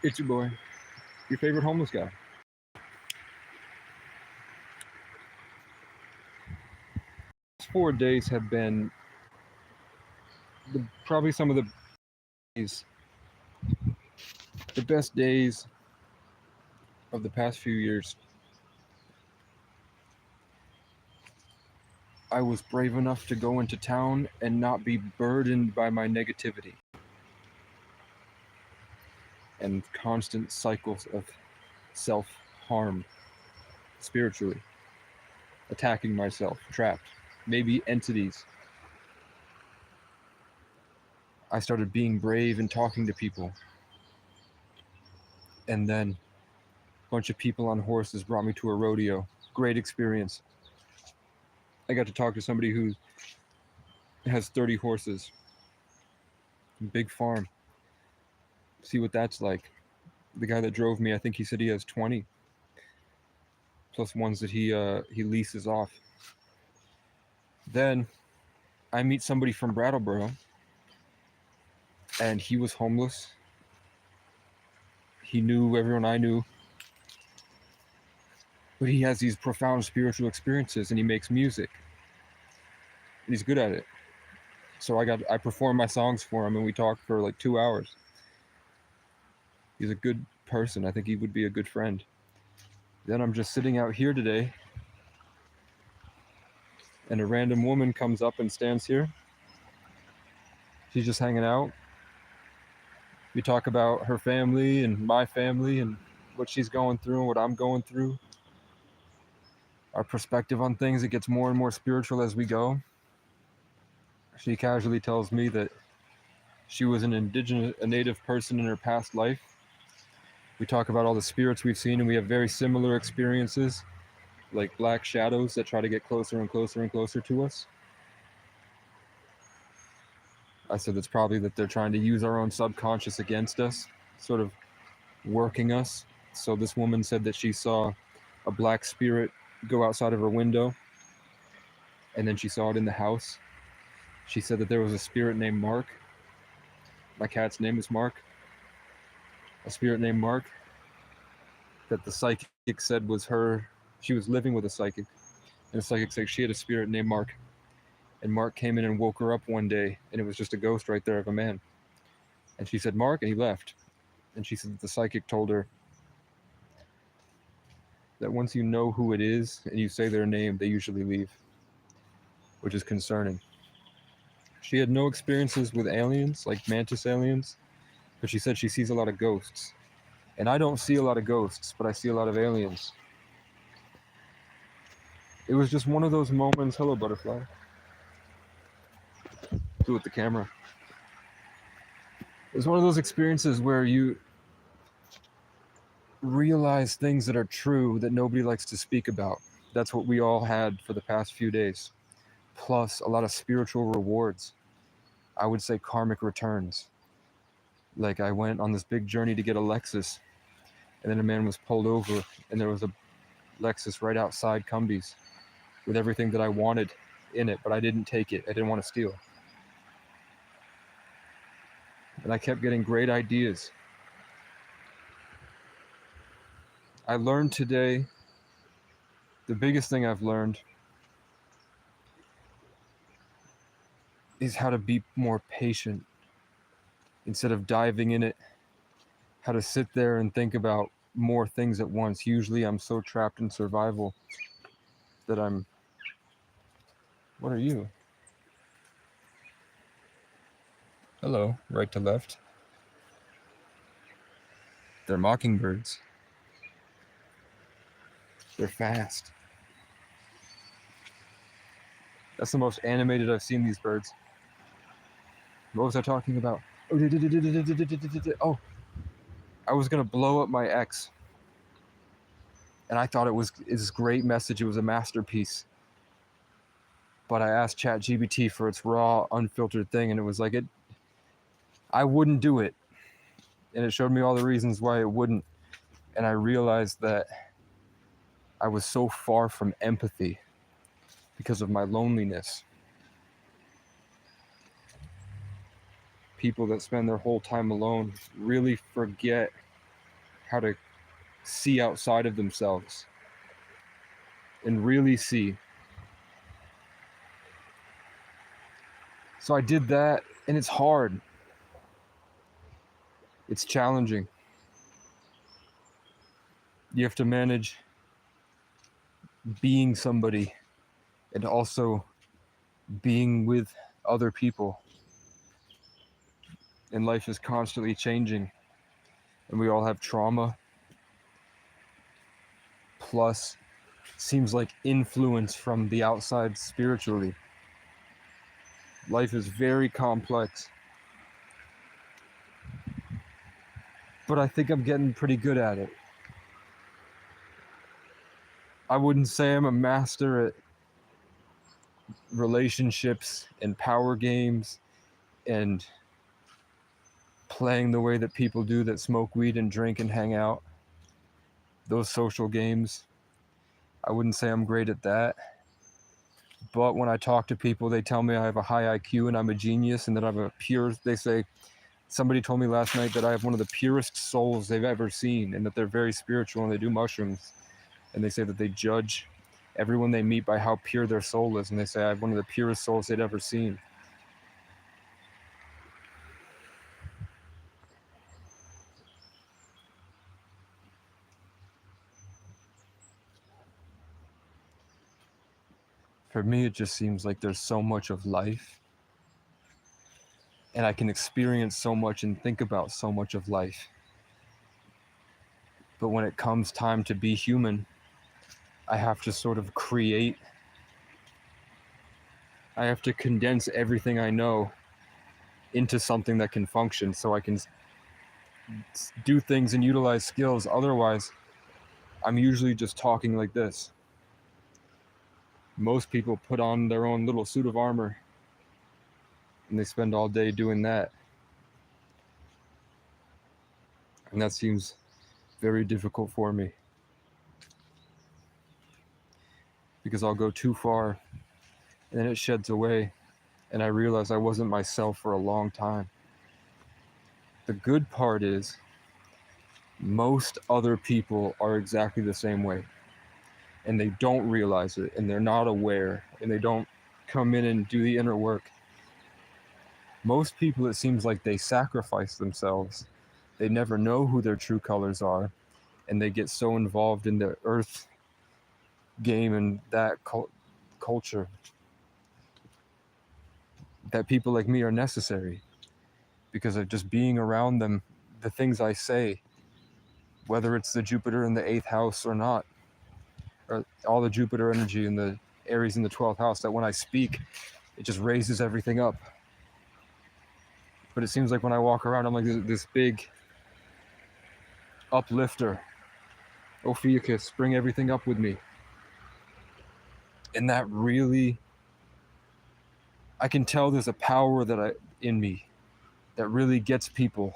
It's your boy, your favorite homeless guy. These 4 days have been probably some of days, the best days of the past few years. I was brave enough to go into town and not be burdened by my negativity and constant cycles of self-harm spiritually, attacking myself, trapped, maybe entities. I started being brave and talking to people. And then a bunch of people on horses brought me to a rodeo. Great experience. I got to talk to somebody who has 30 horses, big farm. See what that's like. The guy that drove me, I think he said he has 20, plus ones that he leases off. Then I meet somebody from Brattleboro, and he was homeless. He knew everyone I knew, but he has these profound spiritual experiences, and he makes music, and he's good at it. So I performed my songs for him, and we talked for like 2 hours. He's a good person. I think he would be a good friend. Then I'm just sitting out here today, and a random woman comes up and stands here. She's just hanging out. We talk about her family and my family and what she's going through and what I'm going through. Our perspective on things, it gets more and more spiritual as we go. She casually tells me that she was a native person in her past life. We talk about all the spirits we've seen, and we have very similar experiences, like black shadows that try to get closer and closer and closer to us. I said it's probably that they're trying to use our own subconscious against us, sort of working us. So this woman said that she saw a black spirit go outside of her window, and then she saw it in the house. She said that there was a spirit named Mark. My cat's name is Mark. A spirit named Mark that the psychic said was her. She was living with a psychic, and the psychic said she had a spirit named Mark. And Mark came in and woke her up one day, and it was just a ghost right there of a man. And she said, Mark, and he left. And she said that the psychic told her that once you know who it is and you say their name, they usually leave, which is concerning. She had no experiences with aliens, like mantis aliens, but she said she sees a lot of ghosts. And I don't see a lot of ghosts, but I see a lot of aliens. It was just one of those moments. Hello, butterfly. Do it with the camera. It was one of those experiences where you realize things that are true that nobody likes to speak about. That's what we all had for the past few days. Plus a lot of spiritual rewards. I would say karmic returns. Like I went on this big journey to get a Lexus, and then a man was pulled over, and there was a Lexus right outside Cumbies with everything that I wanted in it, but I didn't take it. I didn't want to steal. And I kept getting great ideas. I learned today, the biggest thing I've learned is how to be more patient instead of diving in it, how to sit there and think about more things at once. Usually I'm so trapped in survival that what are you? Hello, right to left. They're mockingbirds. They're fast. That's the most animated I've seen these birds. What was I talking about? Oh, I was gonna blow up my ex, and I thought it was this great message. It was a masterpiece. But I asked ChatGPT for its raw, unfiltered thing, and it was like I wouldn't do it, and it showed me all the reasons why it wouldn't, and I realized that I was so far from empathy because of my loneliness. People that spend their whole time alone really forget how to see outside of themselves and really see. So I did that, and it's hard. It's challenging. You have to manage being somebody and also being with other people. And life is constantly changing, and we all have trauma, plus seems like influence from the outside spiritually. Life is very complex, but I think I'm getting pretty good at it. I wouldn't say I'm a master at relationships and power games and playing the way that people do that smoke weed and drink and hang out. Those social games, I wouldn't say I'm great at that. But when I talk to people, they tell me I have a high IQ and I'm a genius and that I'm a pure, they say, somebody told me last night that I have one of the purest souls they've ever seen and that they're very spiritual and they do mushrooms. And they say that they judge everyone they meet by how pure their soul is. And they say I have one of the purest souls they'd ever seen. For me, it just seems like there's so much of life, and I can experience so much and think about so much of life. But when it comes time to be human, I have to sort of create, I have to condense everything I know into something that can function so I can do things and utilize skills. Otherwise, I'm usually just talking like this. Most people put on their own little suit of armor and they spend all day doing that. And that seems very difficult for me because I'll go too far and then it sheds away and I realize I wasn't myself for a long time. The good part is most other people are exactly the same way and they don't realize it and they're not aware and they don't come in and do the inner work. Most people, it seems like they sacrifice themselves. They never know who their true colors are and they get so involved in the earth game and that culture that people like me are necessary because of just being around them. The things I say, whether it's the Jupiter in the 8th house or not, or all the Jupiter energy in the Aries in the 12th house, that when I speak, it just raises everything up. But it seems like when I walk around, I'm like this big uplifter. Ophiuchus, bring everything up with me. And that really, I can tell there's a power in me that really gets people.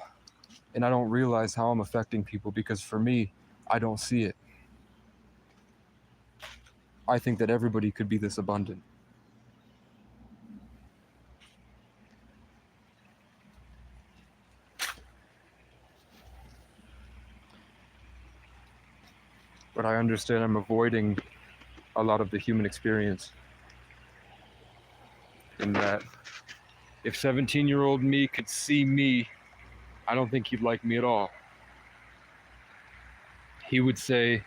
And I don't realize how I'm affecting people because for me, I don't see it. I think that everybody could be this abundant. But I understand I'm avoiding a lot of the human experience. In that, if 17-year-old me could see me, I don't think he'd like me at all. He would say,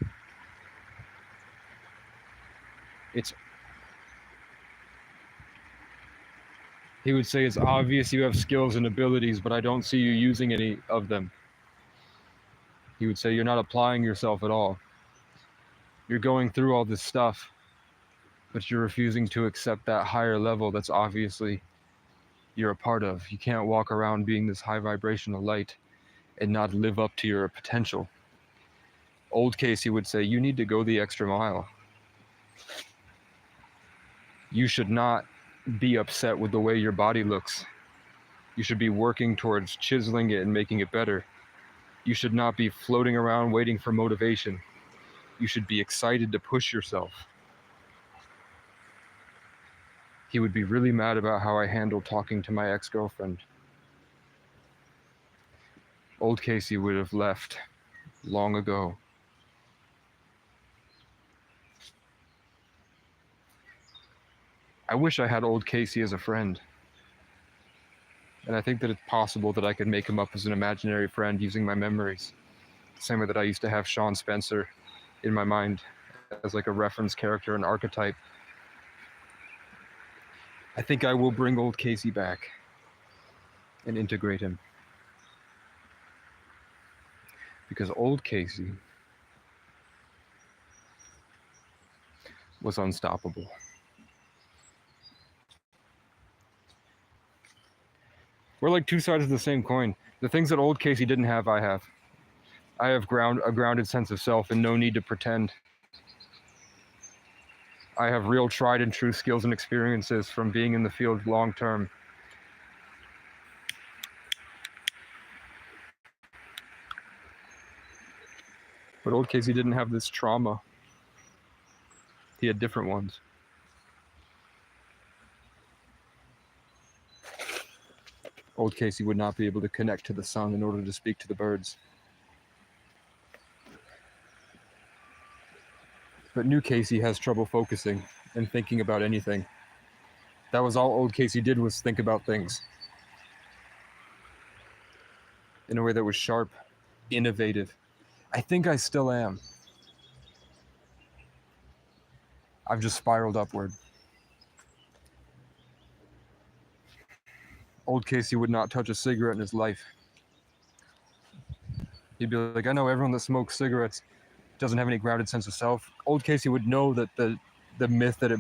it's obvious you have skills and abilities, but I don't see you using any of them. He would say, you're not applying yourself at all. You're going through all this stuff, but you're refusing to accept that higher level that's obviously you're a part of. You can't walk around being this high vibrational light and not live up to your potential. Old Casey would say, you need to go the extra mile. You should not be upset with the way your body looks. You should be working towards chiseling it and making it better. You should not be floating around waiting for motivation. You should be excited to push yourself. He would be really mad about how I handled talking to my ex-girlfriend. Old Casey would have left long ago. I wish I had old Casey as a friend. And I think that it's possible that I could make him up as an imaginary friend using my memories. The same way that I used to have Sean Spencer in my mind as like a reference character, an archetype. I think I will bring old Casey back and integrate him. Because old Casey was unstoppable. We're like two sides of the same coin. The things that old Casey didn't have, I have. I have a grounded sense of self and no need to pretend. I have real tried and true skills and experiences from being in the field long term. But old Casey didn't have this trauma. He had different ones. Old Casey would not be able to connect to the sun in order to speak to the birds. But new Casey has trouble focusing and thinking about anything. That was all old Casey did, was think about things. In a way that was sharp, innovative. I think I still am. I've just spiraled upward. Old Casey would not touch a cigarette in his life. He'd be like, I know everyone that smokes cigarettes doesn't have any grounded sense of self. Old Casey would know that the myth that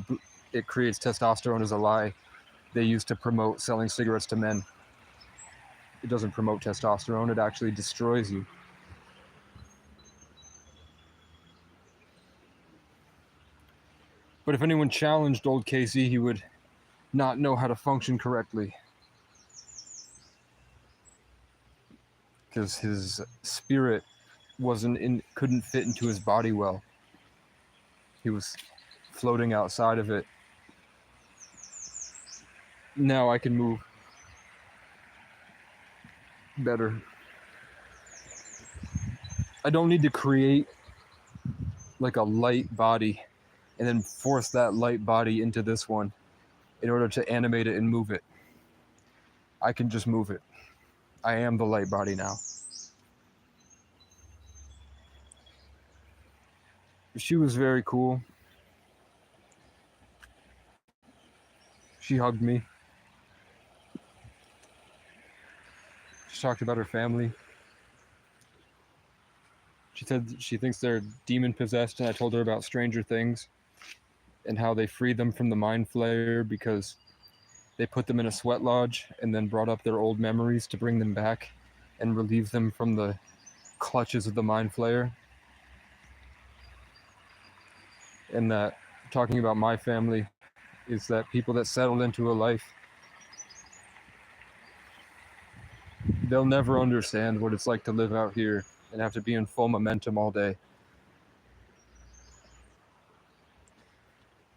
it creates testosterone is a lie. They used to promote selling cigarettes to men. It doesn't promote testosterone, it actually destroys you. But if anyone challenged old Casey, he would not know how to function correctly. Because his spirit couldn't fit into his body well. He was floating outside of it. Now I can move better. I don't need to create like a light body and then force that light body into this one in order to animate it and move it. I can just move it. I am the light body now. She was very cool. She hugged me. She talked about her family. She said she thinks they're demon possessed, and I told her about Stranger Things and how they freed them from the Mind Flayer because they put them in a sweat lodge and then brought up their old memories to bring them back and relieve them from the clutches of the Mind Flayer. And that talking about my family is that people that settled into a life, they'll never understand what it's like to live out here and have to be in full momentum all day.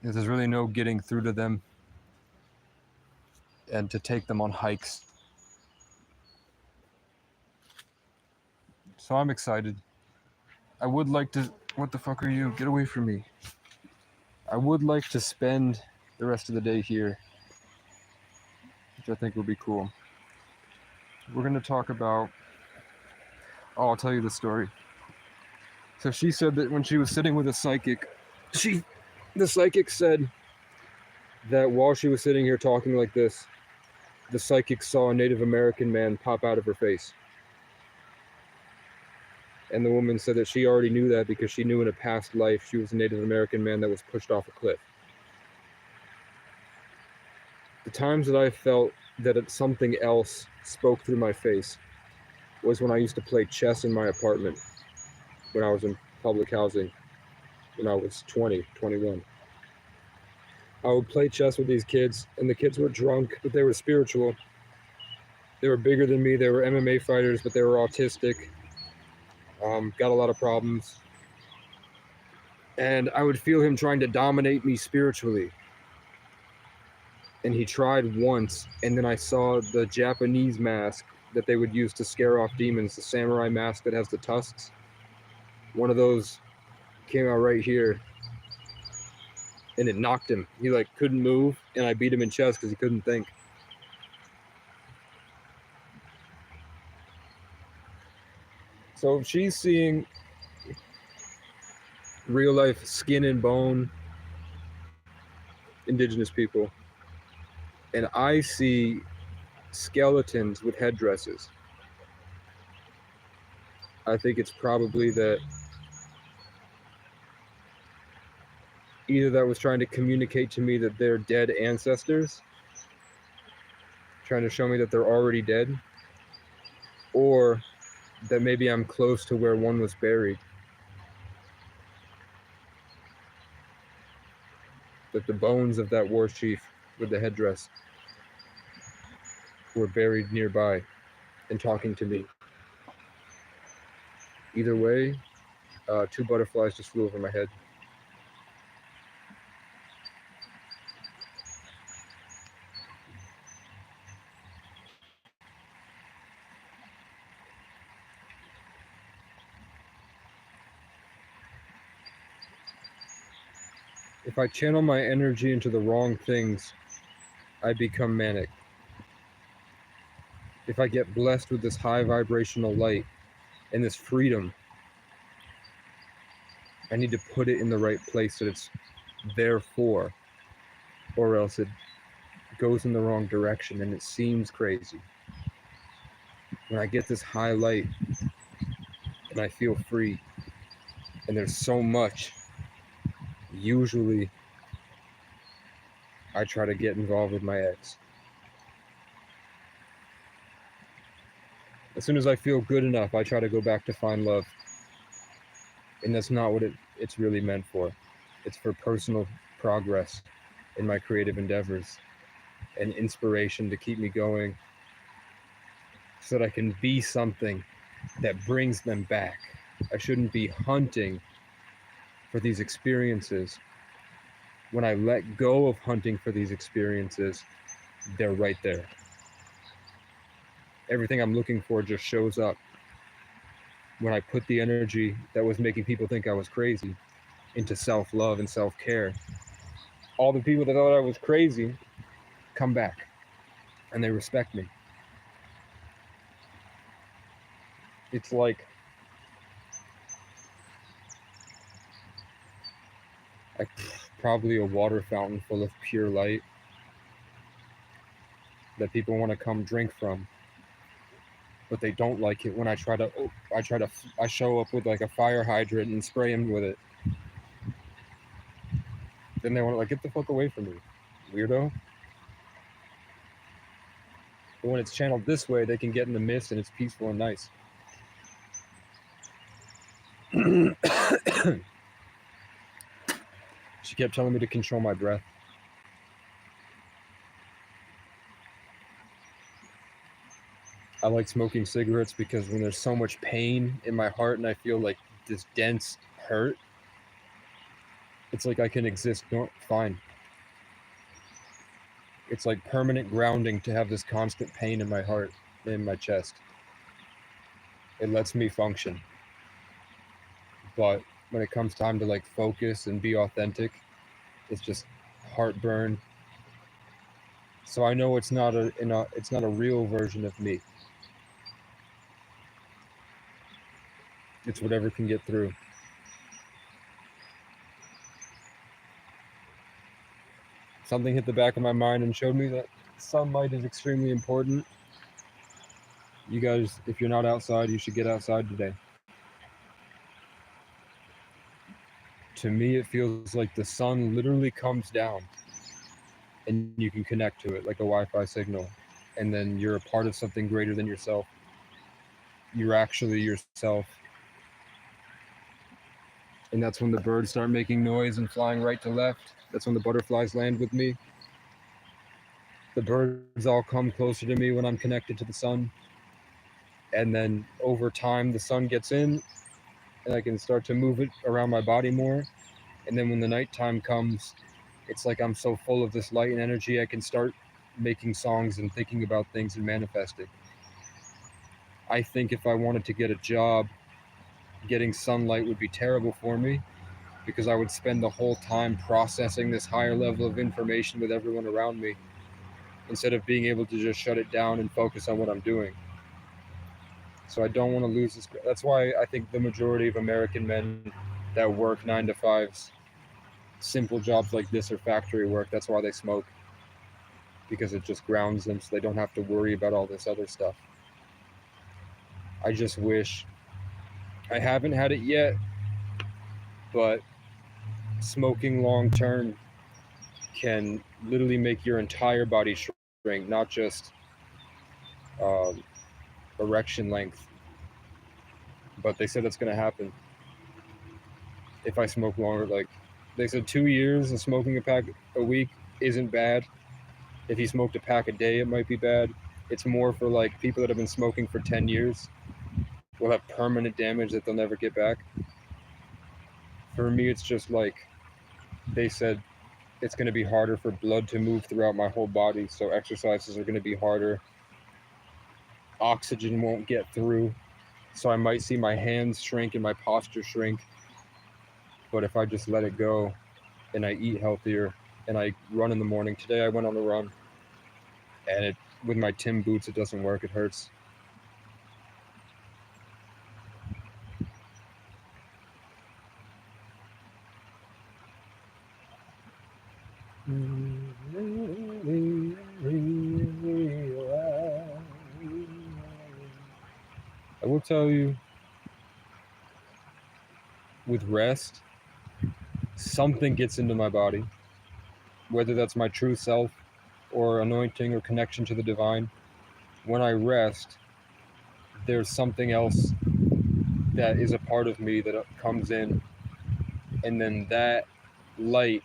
There's really no getting through to them and to take them on hikes. So I'm excited. I would like to... What the fuck are you? Get away from me. I would like to spend the rest of the day here, which I think would be cool. We're going to talk about... Oh, I'll tell you the story. So she said that when she was sitting with a psychic, the psychic said that while she was sitting here talking like this, the psychic saw a Native American man pop out of her face. And the woman said that she already knew that because she knew in a past life she was a Native American man that was pushed off a cliff. The times that I felt that something else spoke through my face was when I used to play chess in my apartment when I was in public housing, when I was 20, 21. I would play chess with these kids, and the kids were drunk, but they were spiritual. They were bigger than me. They were MMA fighters, but they were autistic. Got a lot of problems. And I would feel him trying to dominate me spiritually. And he tried once, and then I saw the Japanese mask that they would use to scare off demons, the samurai mask that has the tusks. One of those came out right here, and it knocked him. He like couldn't move, and I beat him in chess because he couldn't think. So if she's seeing real life skin and bone indigenous people, and I see skeletons with headdresses, I think it's probably that either that was trying to communicate to me that they're dead ancestors, trying to show me that they're already dead, or that maybe I'm close to where one was buried. That the bones of that war chief with the headdress were buried nearby and talking to me. Either way, 2 butterflies just flew over my head. If I channel my energy into the wrong things, I become manic. If I get blessed with this high vibrational light and this freedom, I need to put it in the right place that it's there for, or else it goes in the wrong direction and it seems crazy. When I get this high light and I feel free, and there's so much, usually I try to get involved with my ex. As soon as I feel good enough, I try to go back to find love. And that's not what it's really meant for. It's for personal progress in my creative endeavors and inspiration to keep me going so that I can be something that brings them back. I shouldn't be hunting for these experiences. When I let go of hunting for these experiences, they're right there. Everything I'm looking for just shows up when I put the energy that was making people think I was crazy into self-love and self-care. All the people that thought I was crazy come back and they respect me. It's like probably a water fountain full of pure light that people want to come drink from, but they don't like it when I show up with like a fire hydrant and spray them with it. Then they want to like, get the fuck away from me, weirdo. But when it's channeled this way, they can get in the mist and it's peaceful and nice. She kept telling me to control my breath. I like smoking cigarettes because when there's so much pain in my heart and I feel like this dense hurt, it's like I can exist fine. It's like permanent grounding to have this constant pain in my heart, in my chest. It lets me function. But when it comes time to like focus and be authentic, it's just heartburn. So I know it's not a real version of me. It's whatever can get through. Something hit the back of my mind and showed me that sunlight is extremely important. You guys, if you're not outside, you should get outside today. To me, it feels like the sun literally comes down and you can connect to it like a Wi-Fi signal. And then you're a part of something greater than yourself. You're actually yourself. And that's when the birds start making noise and flying right to left. That's when the butterflies land with me. The birds all come closer to me when I'm connected to the sun. And then over time, the sun gets in and I can start to move it around my body more. And then when the nighttime comes, it's like I'm so full of this light and energy, I can start making songs and thinking about things and manifesting. I think if I wanted to get a job getting sunlight would be terrible for me because I would spend the whole time processing this higher level of information with everyone around me instead of being able to just shut it down and focus on what I'm doing. So I don't want to lose this. That's why I think the majority of American men that work 9 to 5s, simple jobs like this or factory work, that's why they smoke, because it just grounds them so they don't have to worry about all this other stuff. I just wish I haven't had it yet, but smoking long term can literally make your entire body shrink, not just um, erection length. But they said that's going to happen if I smoke longer. Like they said, 2 years of smoking a pack a week isn't bad. If you smoked a pack a day, it might be bad. It's more for like people that have been smoking for 10 years will have permanent damage that they'll never get back. For me, it's just like they said, it's going to be harder for blood to move throughout my whole body. So exercises are going to be harder. Oxygen won't get through. So I might see my hands shrink and my posture shrink. But if I just let it go and I eat healthier and I run in the morning, today I went on a run and with my Tim boots, it doesn't work. It hurts. I will tell you, with rest, something gets into my body, whether that's my true self or anointing or connection to the divine. When I rest, there's something else that is a part of me that comes in, and then that light,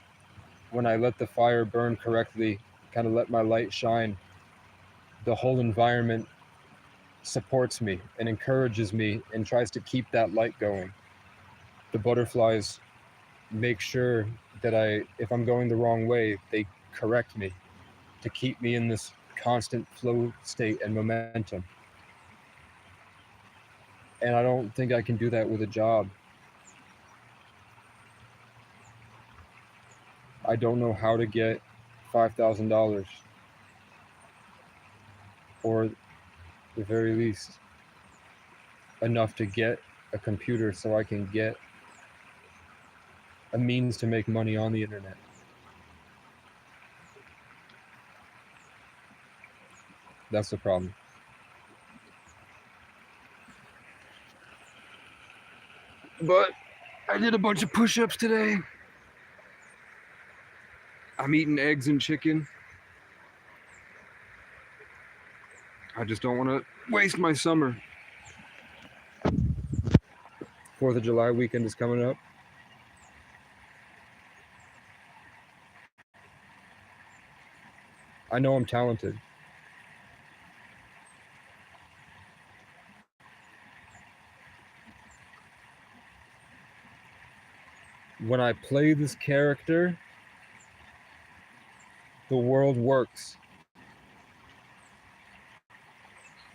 when I let the fire burn correctly, kind of let my light shine, the whole environment supports me and encourages me and tries to keep that light going. The butterflies make sure that if I'm going the wrong way, they correct me to keep me in this constant flow state and momentum. And I don't think I can do that with a job. I don't know how to get $5,000, or at the very least enough to get a computer so I can get a means to make money on the internet. That's the problem. But I did a bunch of push-ups today. I'm eating eggs and chicken. I just don't want to waste my summer. 4th of July weekend is coming up. I know I'm talented. When I play this character, the world works.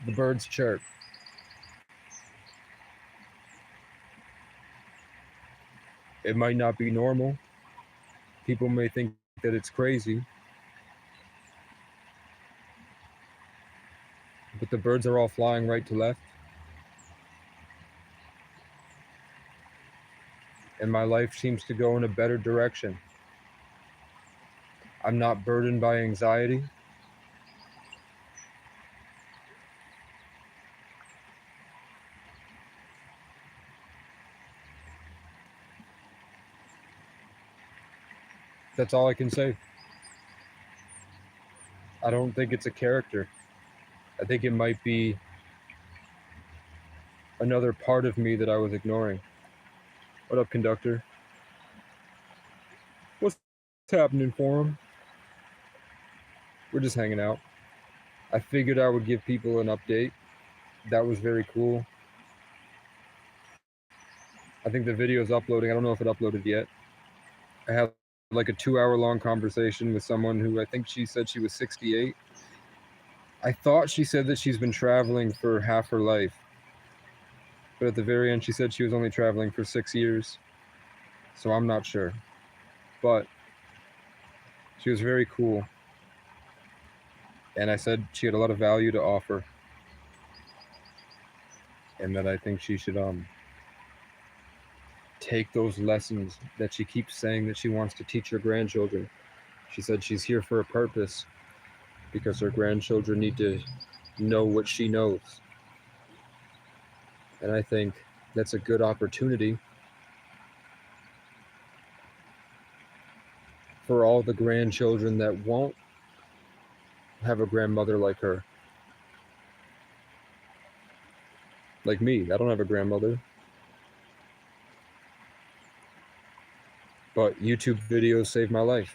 The birds chirp. It might not be normal. People may think that it's crazy. But the birds are all flying right to left. And my life seems to go in a better direction. I'm not burdened by anxiety. That's all I can say. I don't think it's a character. I think it might be another part of me that I was ignoring. What up, conductor? What's happening for him? We're just hanging out. I figured I would give people an update. That was very cool. I think the video is uploading. I don't know if it uploaded yet. I had like a 2-hour long conversation with someone who I think she said she was 68. I thought she said that she's been traveling for half her life. But at the very end, she said she was only traveling for 6 years. So I'm not sure. But she was very cool. And I said she had a lot of value to offer. And that I think she should take those lessons that she keeps saying that she wants to teach her grandchildren. She said she's here for a purpose because her grandchildren need to know what she knows. And I think that's a good opportunity for all the grandchildren that won't have a grandmother like her. Like me, I don't have a grandmother. But YouTube videos saved my life.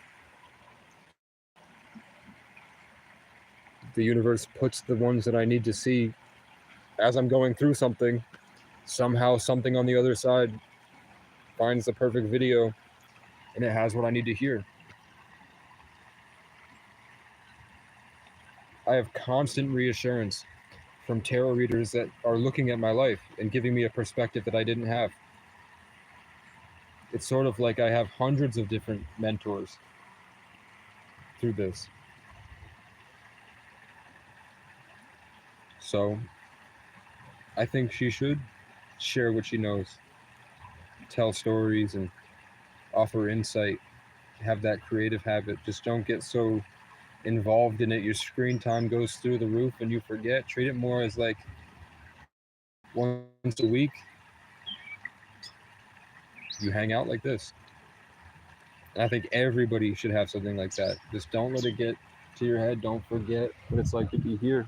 The universe puts the ones that I need to see as I'm going through something. Somehow something on the other side finds the perfect video and it has what I need to hear. I have constant reassurance from tarot readers that are looking at my life and giving me a perspective that I didn't have. It's sort of like I have hundreds of different mentors through this. So I think she should share what she knows, tell stories and offer insight, have that creative habit. Just don't get so involved in it. Your screen time goes through the roof and you forget. Treat it more as like once a week you hang out like this. And I think everybody should have something like that. Just don't let it get to your head. Don't forget what it's like to be here.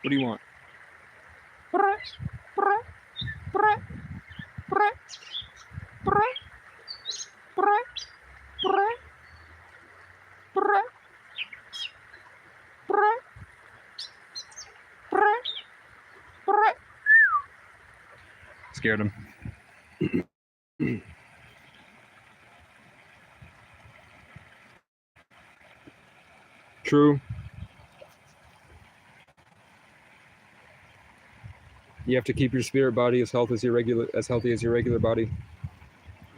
What do you want? Scared him. True. You have to keep your spirit body as healthy as your regular body,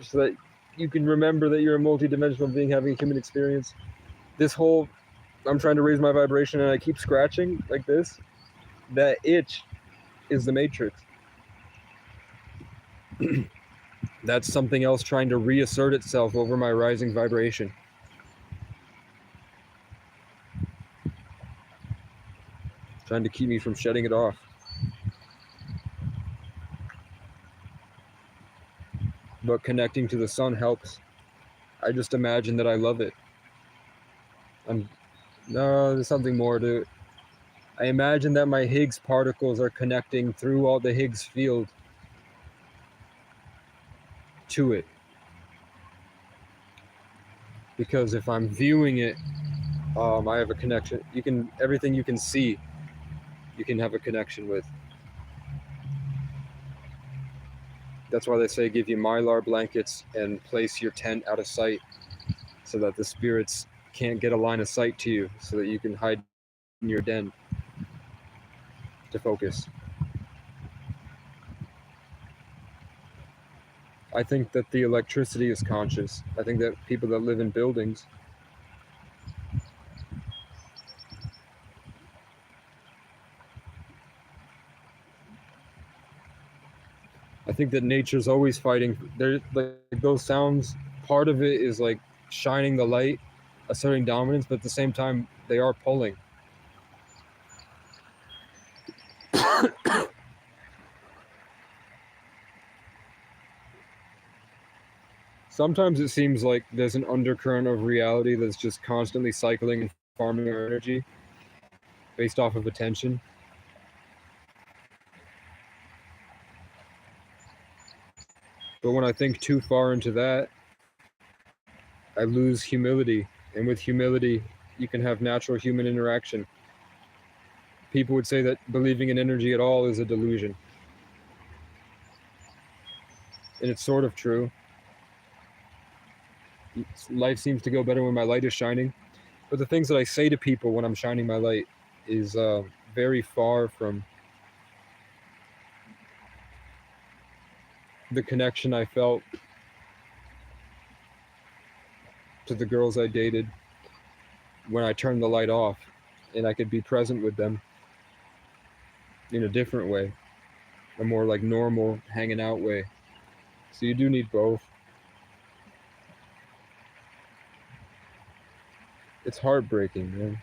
so that you can remember that you're a multi-dimensional being having a human experience. This whole, I'm trying to raise my vibration and I keep scratching like this. That itch is the matrix. That's something else trying to reassert itself over my rising vibration. Trying to keep me from shedding it off. But connecting to the sun helps. I just imagine that I love it. No, there's something more to it. I imagine that my Higgs particles are connecting through all the Higgs field to it. Because if I'm viewing it, I have a connection. Everything you can see, you can have a connection with. That's why they say give you Mylar blankets and place your tent out of sight so that the spirits can't get a line of sight to you, so that you can hide in your den to focus. I think that the electricity is conscious. I think that people that live in buildings I think that nature's always fighting. There's like those sounds, part of it is like shining the light, asserting dominance, but at the same time they are pulling. Sometimes it seems like there's an undercurrent of reality that's just constantly cycling and farming our energy based off of attention. But when I think too far into that, I lose humility. And with humility, you can have natural human interaction. People would say that believing in energy at all is a delusion. And it's sort of true. Life seems to go better when my light is shining. But the things that I say to people when I'm shining my light is very far from the connection I felt to the girls I dated when I turned the light off and I could be present with them in a different way, a more like normal hanging out way. So you do need both. It's heartbreaking, man.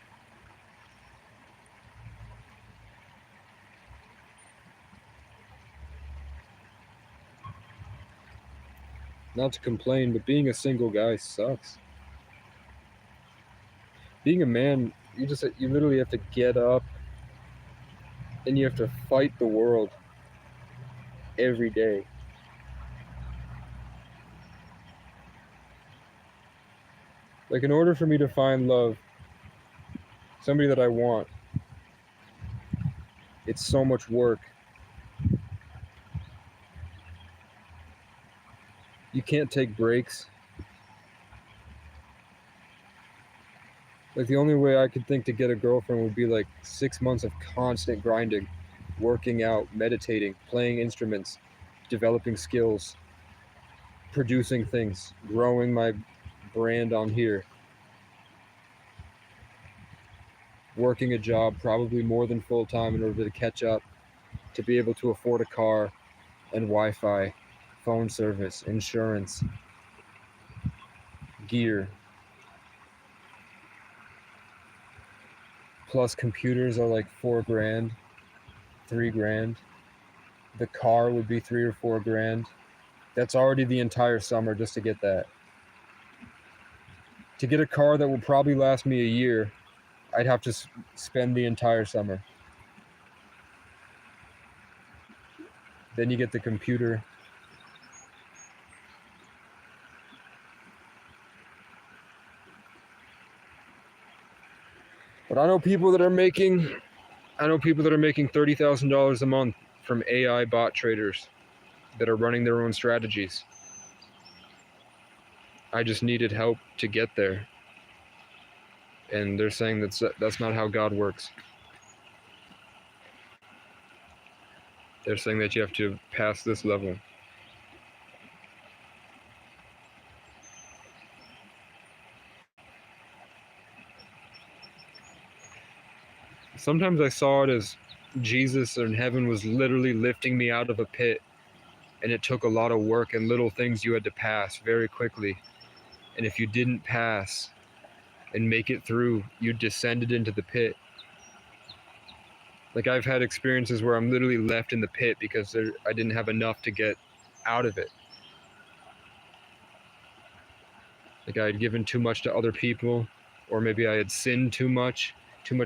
Not to complain, but being a single guy sucks. Being a man, you literally have to get up and you have to fight the world every day. Like, in order for me to find love, somebody that I want, it's so much work. You can't take breaks. Like, the only way I could think to get a girlfriend would be like 6 months of constant grinding, working out, meditating, playing instruments, developing skills, producing things, growing my brand on here, working a job probably more than full time in order to catch up, to be able to afford a car and Wi-Fi, phone service, insurance, gear. Plus computers are like $4,000, $3,000. The car would be $3 or $4,000. That's already the entire summer just to get that. To get a car that will probably last me a year, I'd have to spend the entire summer. Then you get the computer. But I know people that are making $30,000 a month from AI bot traders that are running their own strategies. I just needed help to get there. And they're saying that's not how God works. They're saying that you have to pass this level. Sometimes I saw it as Jesus in heaven was literally lifting me out of a pit, and it took a lot of work and little things you had to pass very quickly. And if you didn't pass and make it through, you descended into the pit. Like, I've had experiences where I'm literally left in the pit because I didn't have enough to get out of it. Like, I had given too much to other people, or maybe I had sinned too much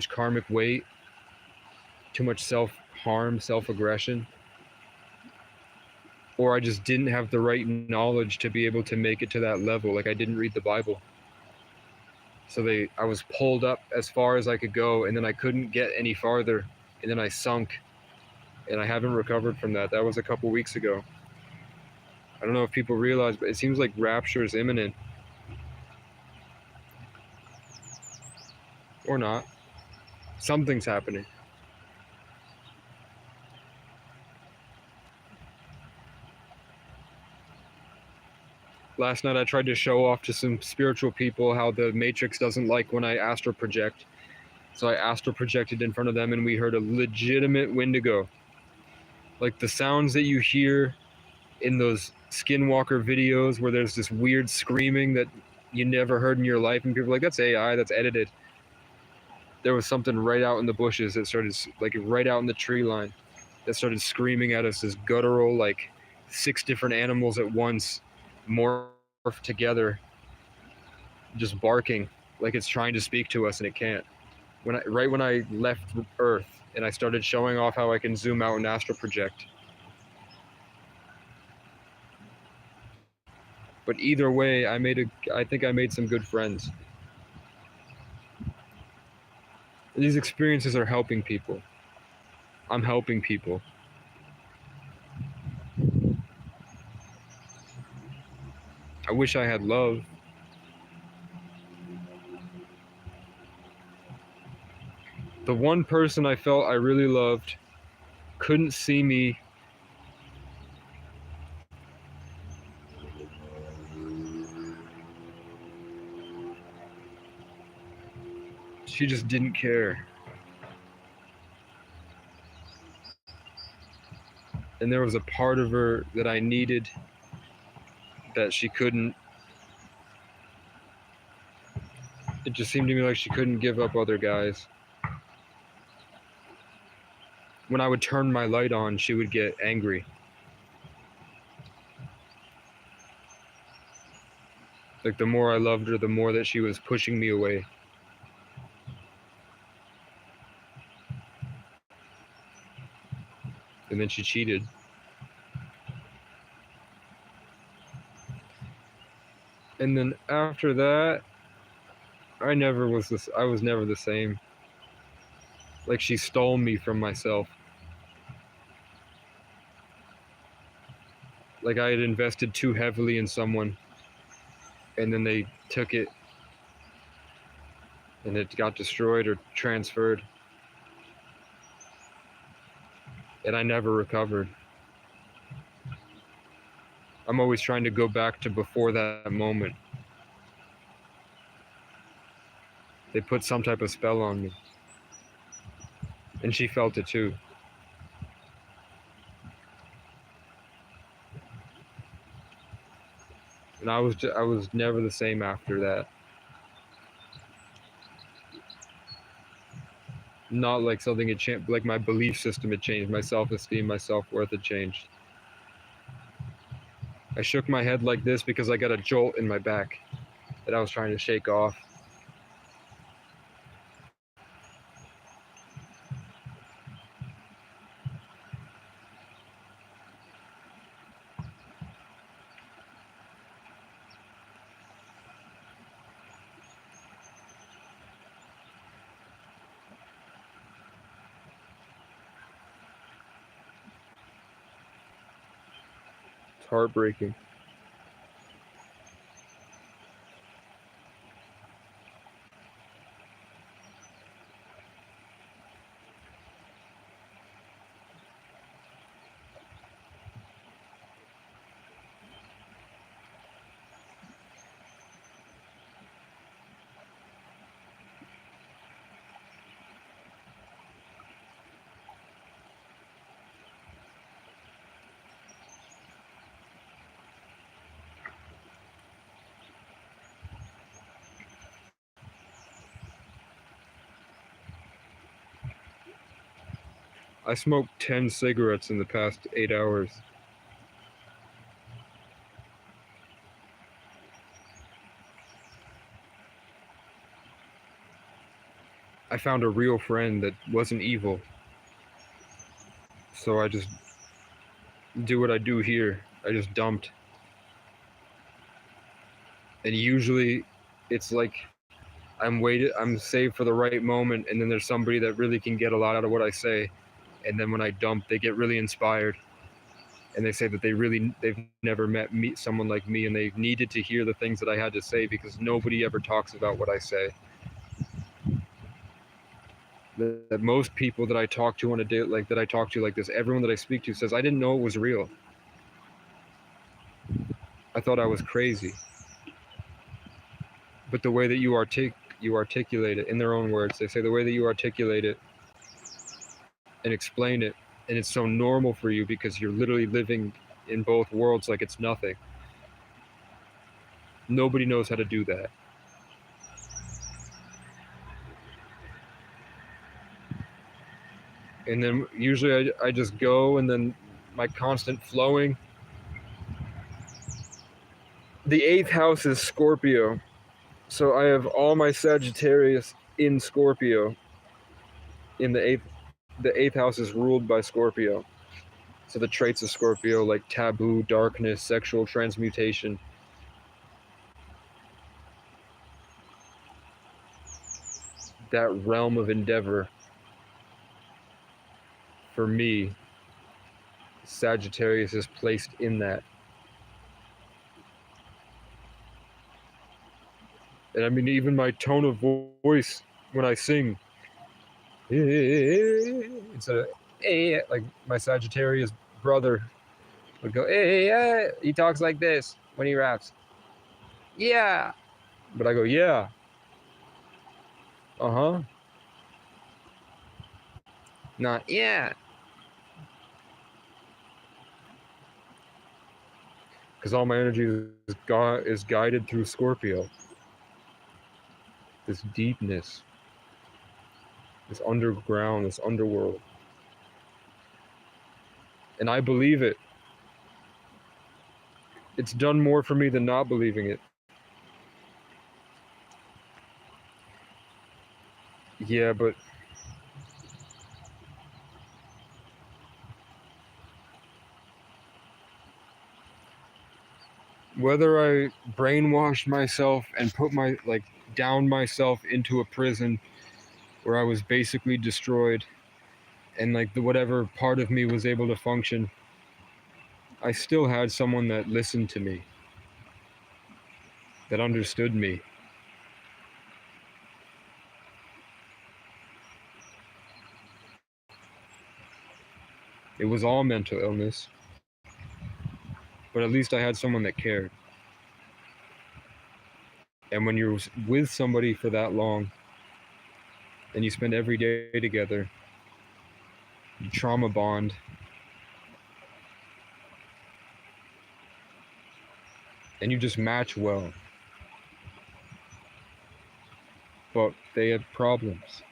karmic weight, too much self-harm, self-aggression. Or I just didn't have the right knowledge to be able to make it to that level. Like, I didn't read the Bible. So I was pulled up as far as I could go, and then I couldn't get any farther, and then I sunk, and I haven't recovered from that. That was a couple weeks ago. I don't know if people realize, but it seems like rapture is imminent. Or not. Something's happening. Last night I tried to show off to some spiritual people how the Matrix doesn't like when I astral project. So I astral projected in front of them, and we heard a legitimate Wendigo. Like the sounds that you hear in those Skinwalker videos where there's this weird screaming that you never heard in your life, and people are like, that's AI, that's edited. There was something right out in the bushes that started, like right out in the tree line, that started screaming at us, this guttural, like 6 different animals at once, morphed together, just barking like it's trying to speak to us, and it can't. Right when I left Earth and I started showing off how I can zoom out and astral project. But either way, I think I made some good friends. These experiences are helping people. I'm helping people. I wish I had love. The one person I felt I really loved couldn't see me. She just didn't care. And there was a part of her that I needed that she couldn't. It just seemed to me like she couldn't give up other guys. When I would turn my light on, she would get angry. Like the more I loved her, the more that she was pushing me away. And then she cheated. And then after that, I was never the same. Like she stole me from myself. Like I had invested too heavily in someone, and then they took it and it got destroyed or transferred. And I never recovered. I'm always trying to go back to before that moment. They put some type of spell on me. And she felt it too. And I was never the same after that. Not like something had changed, like my belief system had changed, my self-esteem, my self-worth had changed. I shook my head like this because I got a jolt in my back that I was trying to shake off. It's heartbreaking. I smoked 10 cigarettes in the past 8 hours. I found a real friend that wasn't evil. So I just do what I do here. I just dumped. And usually it's like I'm saved for the right moment, and then there's somebody that really can get a lot out of what I say. And then when I dump, they get really inspired. And they say that they've never met someone like me, and they needed to hear the things that I had to say because nobody ever talks about what I say. That most people that I talk to on a day like this, everyone that I speak to says, I didn't know it was real. I thought I was crazy. But the way that you articulate it in their own words, they say the way that you articulate it and explain it, and it's so normal for you because you're literally living in both worlds like it's nothing. Nobody knows how to do that. And then usually I just go, and then my constant flowing. The 8th house is Scorpio. So I have all my Sagittarius in Scorpio. In the 8th house is ruled by Scorpio. So the traits of Scorpio, like taboo, darkness, sexual transmutation. That realm of endeavor, for me, Sagittarius is placed in that. And I mean, even my tone of voice when I sing, It's a like my Sagittarius brother would go, hey. He talks like this when he raps. Yeah. But I go, yeah. Uh-huh. Not, yeah. Because all my energy is guided through Scorpio. This deepness. This underground, this underworld. And I believe it. It's done more for me than not believing it. Yeah, but whether I brainwashed myself and put down myself into a prison where I was basically destroyed and whatever part of me was able to function, I still had someone that listened to me, that understood me. It was all mental illness, but at least I had someone that cared. And when you're with somebody for that long and you spend every day together, you trauma bond. And you just match well. But they had problems.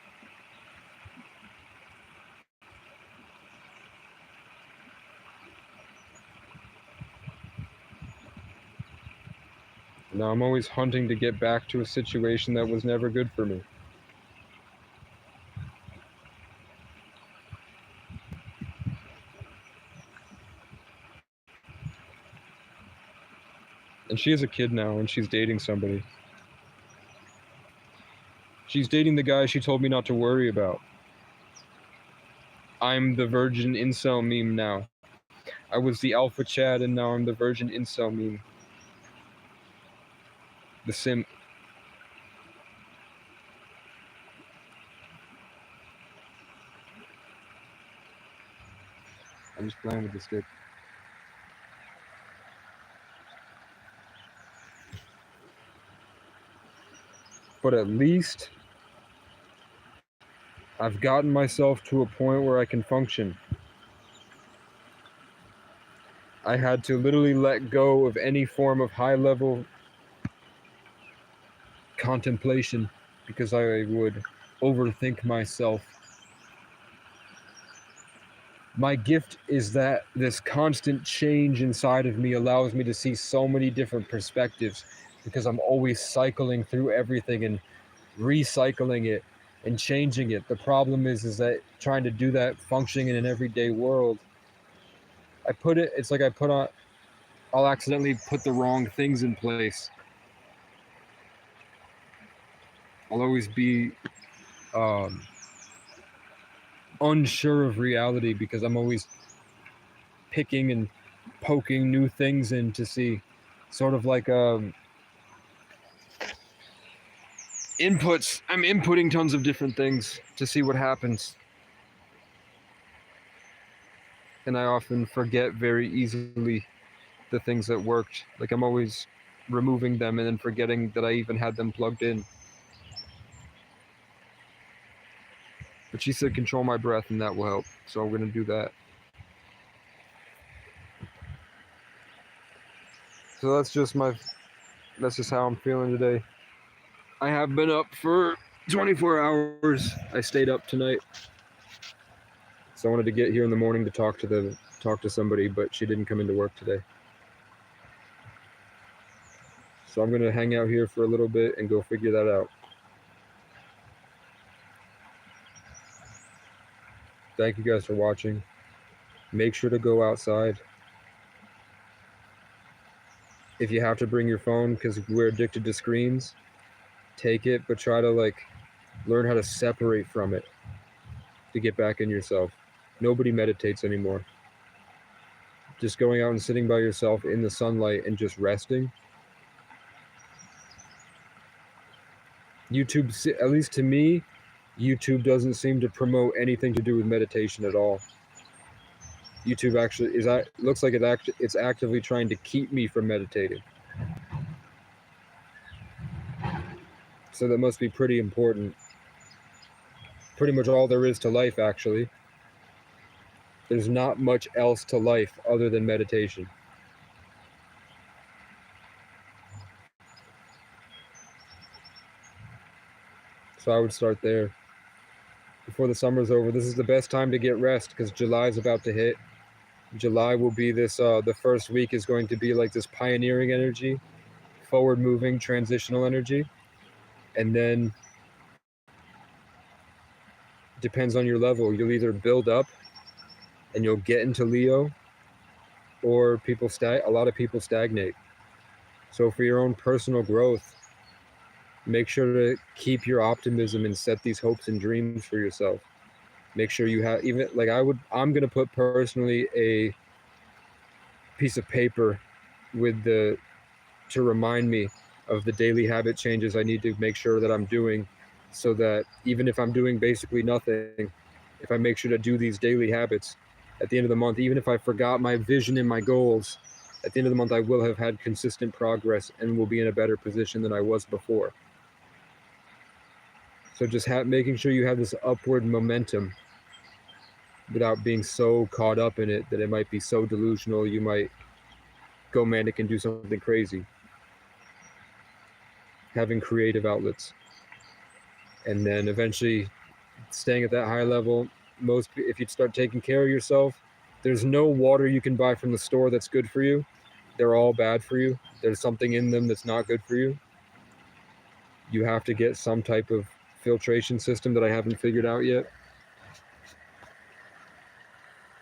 Now I'm always hunting to get back to a situation that was never good for me. And she has a kid now, and she's dating somebody. She's dating the guy she told me not to worry about. I'm the virgin incel meme now. I was the alpha Chad, and now I'm the virgin incel meme. The simp. I'm just playing with the stick. But at least I've gotten myself to a point where I can function. I had to literally let go of any form of high-level contemplation because I would overthink myself. My gift is that this constant change inside of me allows me to see so many different perspectives because I'm always cycling through everything and recycling it and changing it. The problem is that trying to do that functioning in an everyday world, I'll accidentally put the wrong things in place. I'll always be unsure of reality because I'm always picking and poking new things in to see, sort of like inputs. I'm inputting tons of different things to see what happens. And I often forget very easily the things that worked. Like I'm always removing them and then forgetting that I even had them plugged in. But she said control my breath and that will help. So I'm going to do that. So that's just how I'm feeling today. I have been up for 24 hours. I stayed up tonight. So I wanted to get here in the morning to talk to somebody, but she didn't come into work today. So I'm going to hang out here for a little bit and go figure that out. Thank you guys for watching. Make sure to go outside. If you have to bring your phone because we're addicted to screens, take it, but try to learn how to separate from it to get back in yourself. Nobody meditates anymore. Just going out and sitting by yourself in the sunlight and just resting. YouTube, at least to me, YouTube doesn't seem to promote anything to do with meditation at all. YouTube actually looks like it's actively trying to keep me from meditating. So that must be pretty important. Pretty much all there is to life, actually. There's not much else to life other than meditation. So I would start there. Before the summer's over, this is the best time to get rest because July's about to hit. July will be this, the first week is going to be like this pioneering energy, forward moving, transitional energy. And then, depends on your level, you'll either build up and you'll get into Leo, or a lot of people stagnate. So for your own personal growth, make sure to keep your optimism and set these hopes and dreams for yourself. Make sure you have, even like I'm going to put personally a piece of paper to remind me of the daily habit changes I need to make sure that I'm doing, so that even if I'm doing basically nothing, if I make sure to do these daily habits at the end of the month, even if I forgot my vision and my goals, at the end of the month I will have had consistent progress and will be in a better position than I was before. So just making sure you have this upward momentum without being so caught up in it that it might be so delusional you might go manic and do something crazy. Having creative outlets. And then eventually staying at that high level. If you'd start taking care of yourself, there's no water you can buy from the store that's good for you. They're all bad for you. There's something in them that's not good for you. You have to get some type of filtration system that I haven't figured out yet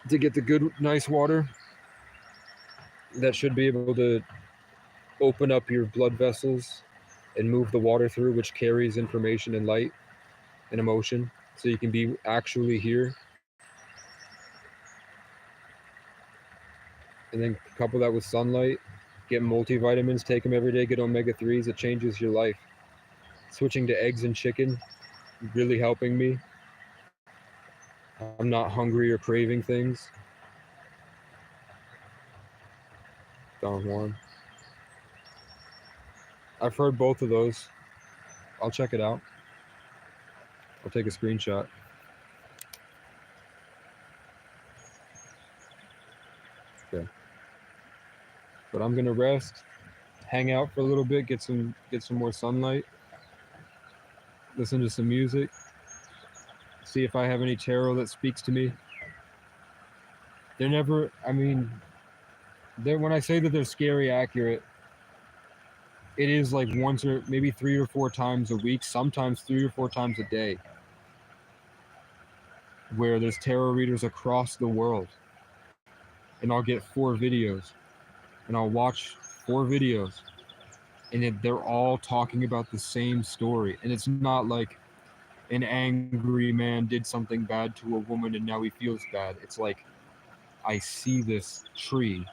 to get the good, nice water that should be able to open up your blood vessels and move the water through, which carries information and light and emotion, so you can be actually here. And then couple that with sunlight, get multivitamins, take them every day, get omega-3s. It changes your life. Switching to eggs and chicken, really helping me. I'm not hungry or craving things. Don Juan. I've heard both of those. I'll check it out. I'll take a screenshot. Okay. But I'm gonna rest, hang out for a little bit, get some more sunlight, listen to some music, see if I have any tarot that speaks to me. They're never, I mean, when I say that they're scary accurate, it is like once or maybe 3 or 4 times a week, sometimes 3 or 4 times a day, where there's tarot readers across the world. And I'll get 4 videos, and I'll watch 4 videos, and they're all talking about the same story. And it's not like an angry man did something bad to a woman and now he feels bad. It's like, I see this tree,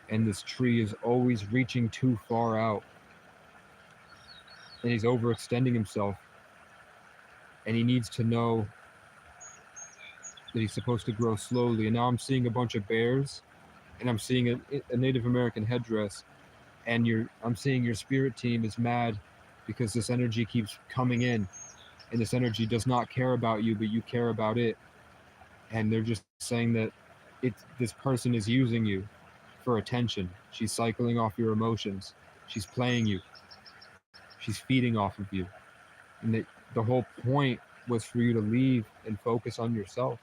and this tree is always reaching too far out, and he's overextending himself, and he needs to know that he's supposed to grow slowly. And now I'm seeing a bunch of bears, and I'm seeing a Native American headdress, and I'm seeing your spirit team is mad because this energy keeps coming in, and this energy does not care about you, but you care about it. And they're just saying that this person is using you for attention. She's cycling off your emotions. She's playing you. She's feeding off of you. And the whole point was for you to leave and focus on yourself,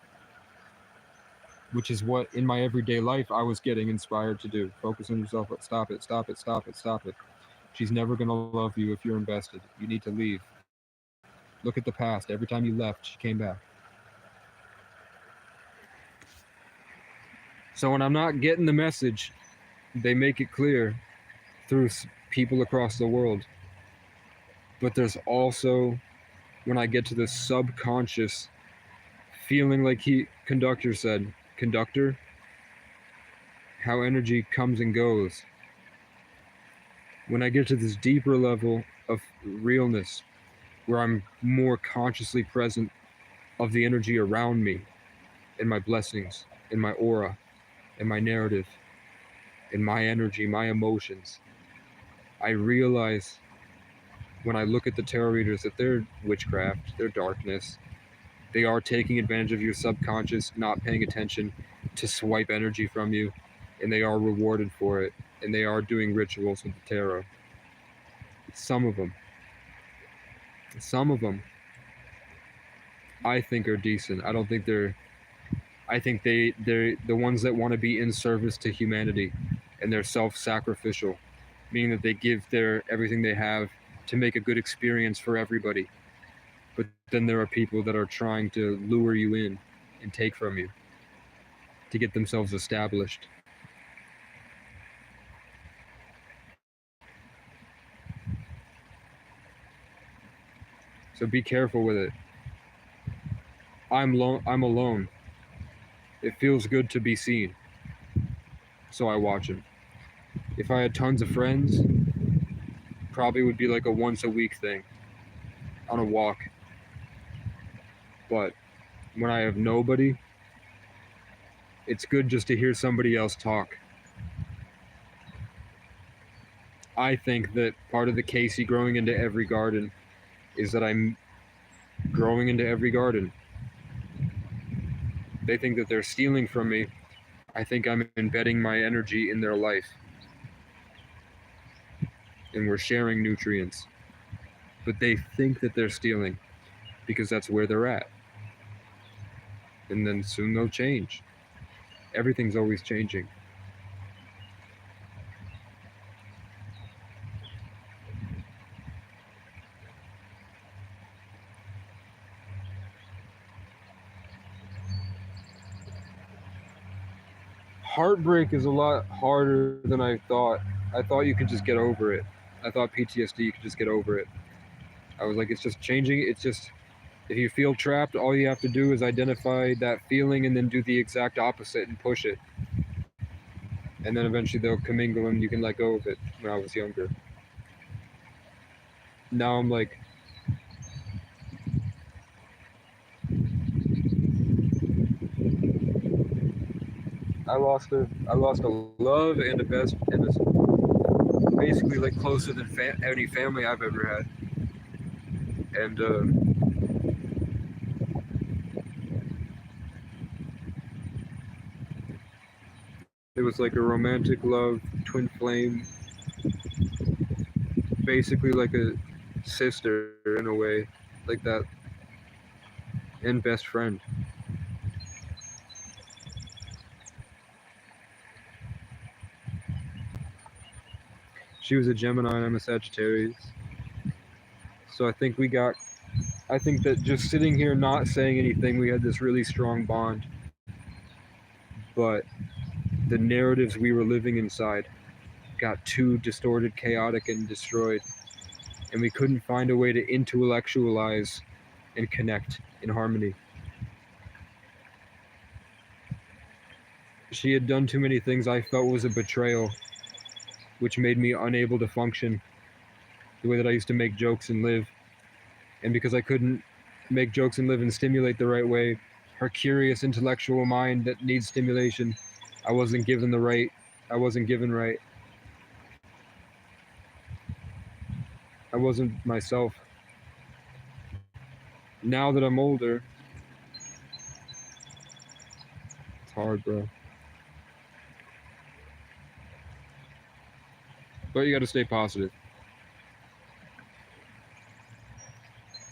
which is what in my everyday life I was getting inspired to do. Focus on yourself. Stop it, stop it, stop it, stop it. She's never going to love you if you're invested. You need to leave. Look at the past. Every time you left, she came back. So when I'm not getting the message, they make it clear through people across the world. But there's also, when I get to the subconscious, feeling like Conductor said, Conductor, how energy comes and goes. When I get to this deeper level of realness, where I'm more consciously present of the energy around me, in my blessings, in my aura, in my narrative, in my energy, my emotions. I realize when I look at the tarot readers that they're witchcraft, they're darkness. They are taking advantage of your subconscious, not paying attention to swipe energy from you, and they are rewarded for it, and they are doing rituals with the tarot. Some of them, I think are decent. I don't think they're. I think they're the ones that want to be in service to humanity, and they're self-sacrificial, meaning that they give their everything they have to make a good experience for everybody. But then there are people that are trying to lure you in and take from you to get themselves established. So be careful with it. I'm alone. It feels good to be seen. So I watch them. If I had tons of friends, probably would be like a once a week thing on a walk. But when I have nobody, it's good just to hear somebody else talk. I think that part of the Casey growing into every garden is that I'm growing into every garden. They think that they're stealing from me. I think I'm embedding my energy in their life. And we're sharing nutrients. But they think that they're stealing because that's where they're at. And then soon they'll change. Everything's always changing. Heartbreak is a lot harder than I thought. I thought you could just get over it. I thought PTSD, you could just get over it. I was like, it's just changing. It's just, if you feel trapped, all you have to do is identify that feeling and then do the exact opposite and push it. And then eventually they'll commingle and you can let go of it. When I was younger. Now I'm like, I lost a love and a best, and it's basically like closer than any family I've ever had. And it was like a romantic love, twin flame, basically like a sister in a way, like that, and best friend. She was a Gemini and I'm a Sagittarius. So I think that just sitting here not saying anything, we had this really strong bond. But the narratives we were living inside got too distorted, chaotic, and destroyed. And we couldn't find a way to intellectualize and connect in harmony. She had done too many things I felt was a betrayal, which made me unable to function the way that I used to make jokes and live. And because I couldn't make jokes and live and stimulate the right way, her curious intellectual mind that needs stimulation, I wasn't given right. I wasn't myself. Now that I'm older, it's hard, bro. But you gotta stay positive.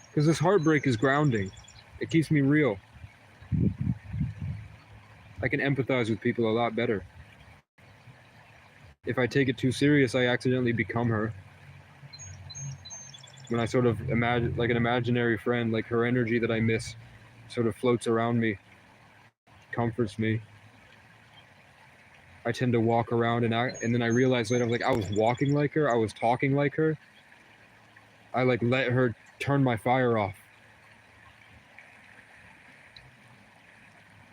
Because this heartbreak is grounding. It keeps me real. I can empathize with people a lot better. If I take it too serious, I accidentally become her. When I sort of imagine, like an imaginary friend, like her energy that I miss sort of floats around me, comforts me. I tend to walk around and then I realize later, like, I was walking like her, I was talking like her. I like let her turn my fire off.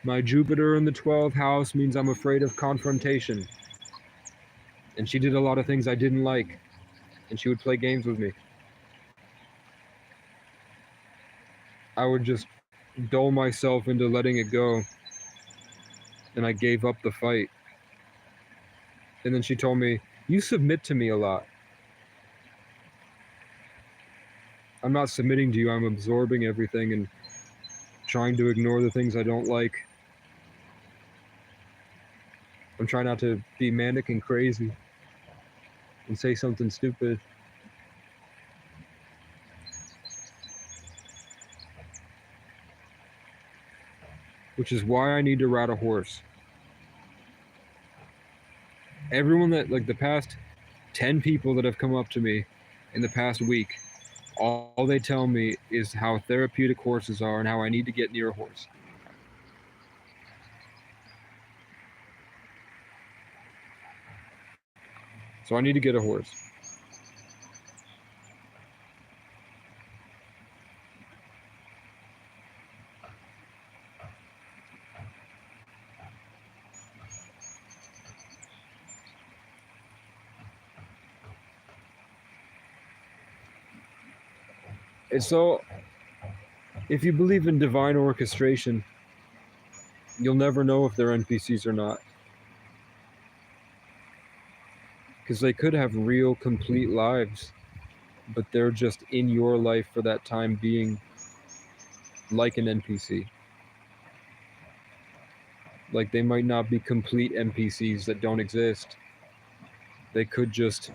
My Jupiter in the 12th house means I'm afraid of confrontation. And she did a lot of things I didn't like. And she would play games with me. I would just dull myself into letting it go, and I gave up the fight. And then she told me, "You submit to me a lot." I'm not submitting to you, I'm absorbing everything and trying to ignore the things I don't like. I'm trying not to be manic and crazy and say something stupid. Which is why I need to ride a horse. Everyone that, like, the past 10 people that have come up to me in the past week, all they tell me is how therapeutic horses are and how I need to get near a horse. So I need to get a horse. And so, if you believe in divine orchestration, you'll never know if they're NPCs or not. Because they could have real, complete lives, but they're just in your life for that time being, like an NPC. Like, they might not be complete NPCs that don't exist. They could just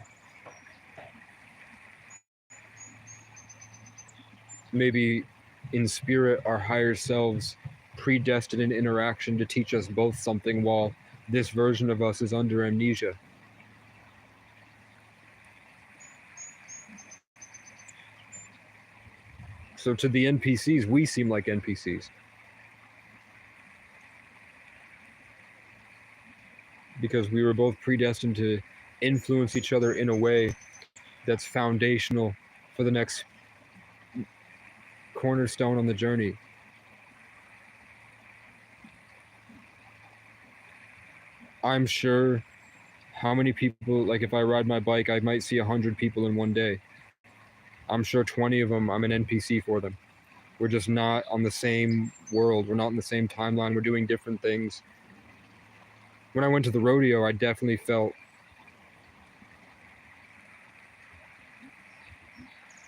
maybe in spirit our higher selves predestined an interaction to teach us both something while this version of us is under amnesia. So to the NPCs, we seem like NPCs. Because we were both predestined to influence each other in a way that's foundational for the next cornerstone on the journey. I'm sure how many people, like if I ride my bike, I might see 100 people in one day. I'm sure 20 of them, I'm an NPC for them. We're just not on the same world. We're not in the same timeline. We're doing different things. When I went to the rodeo, I definitely felt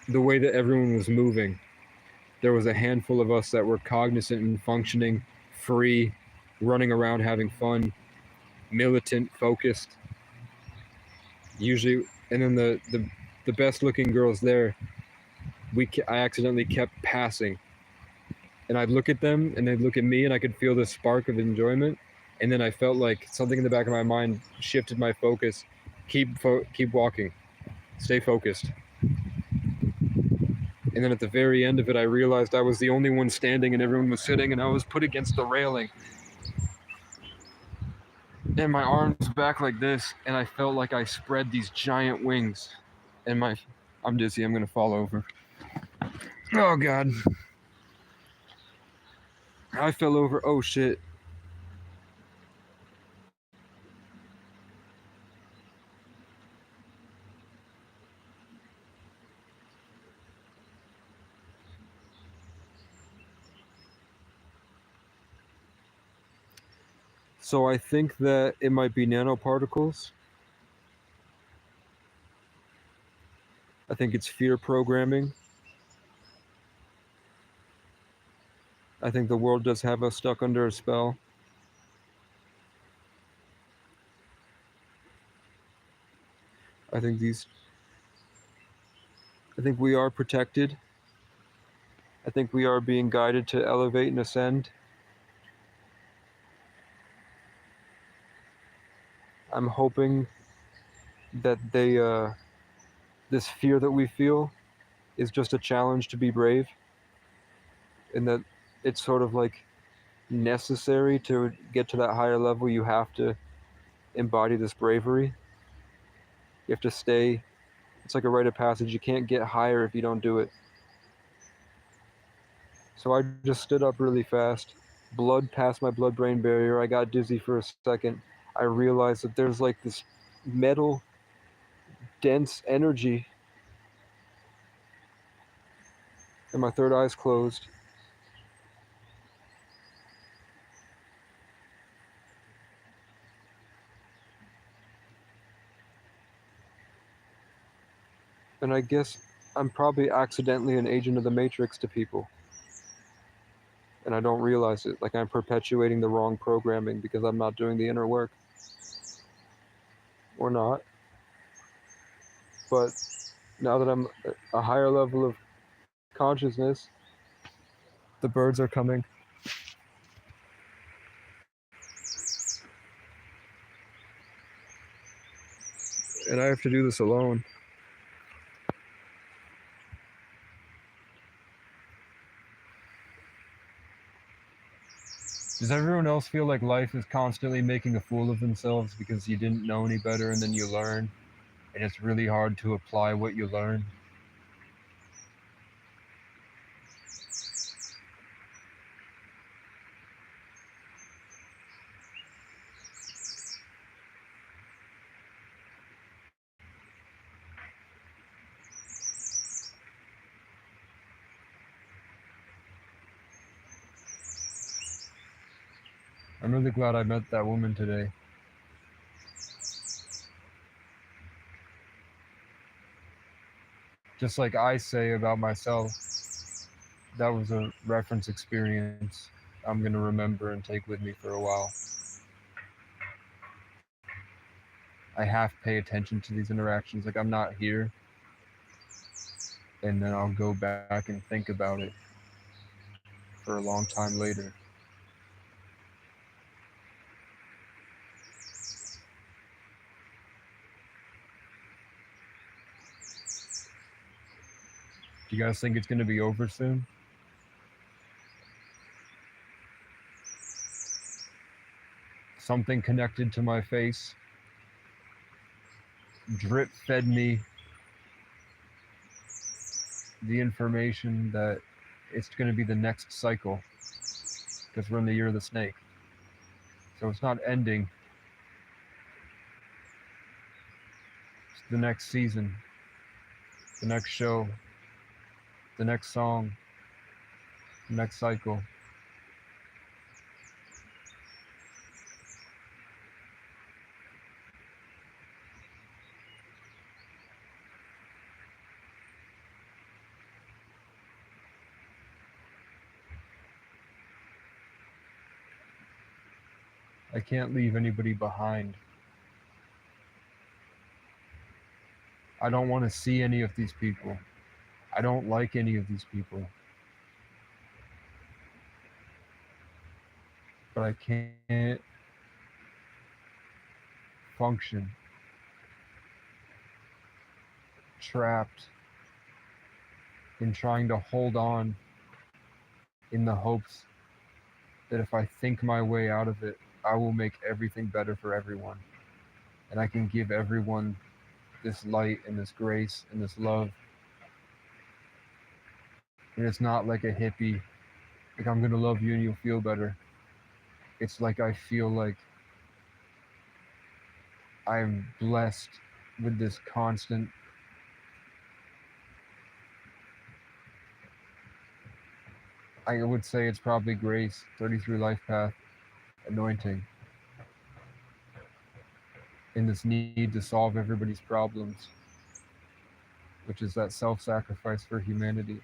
the way that everyone was moving. There was a handful of us that were cognizant and functioning, free, running around having fun, militant, focused. Usually, and then the best looking girls there, I accidentally kept passing, and I'd look at them and they'd look at me, and I could feel this spark of enjoyment, and then I felt like something in the back of my mind shifted my focus. Keep walking, stay focused. And then at the very end of it, I realized I was the only one standing and everyone was sitting, and I was put against the railing. And my arms back like this, and I felt like I spread these giant wings. And I'm dizzy, I'm gonna fall over. Oh God. I fell over, oh shit. So I think that it might be nanoparticles. I think it's fear programming. I think the world does have us stuck under a spell. I think we are protected. I think we are being guided to elevate and ascend. I'm hoping that this fear that we feel is just a challenge to be brave, and that it's sort of like necessary to get to that higher level. You have to embody this bravery. You have to stay. It's like a rite of passage. You can't get higher if you don't do it. So I just stood up really fast. Blood passed my blood-brain barrier. I got dizzy for a second. I realized that there's like this metal, dense energy, and my third eye's closed. And I guess I'm probably accidentally an agent of the Matrix to people. And I don't realize it. Like I'm perpetuating the wrong programming because I'm not doing the inner work. Or not. But now that I'm a higher level of consciousness, the birds are coming. And I have to do this alone. Does everyone else feel like life is constantly making a fool of themselves because you didn't know any better and then you learn, and it's really hard to apply what you learn? I'm really glad I met that woman today. Just like I say about myself, that was a reference experience I'm going to remember and take with me for a while. I have to pay attention to these interactions. Like I'm not here, and then I'll go back and think about it for a long time later. Do you guys think it's going to be over soon? Something connected to my face drip fed me the information that it's going to be the next cycle because we're in the year of the snake. So it's not ending. It's the next season, the next show, the next song, the next cycle. I can't leave anybody behind. I don't want to see any of these people. I don't like any of these people. But I can't function trapped in trying to hold on in the hopes that if I think my way out of it, I will make everything better for everyone. And I can give everyone this light and this grace and this love. And it's not like a hippie, like I'm going to love you and you'll feel better. It's like I feel like I'm blessed with this constant I would say it's probably grace, 33 life path, anointing, in this need to solve everybody's problems, which is that self-sacrifice for humanity.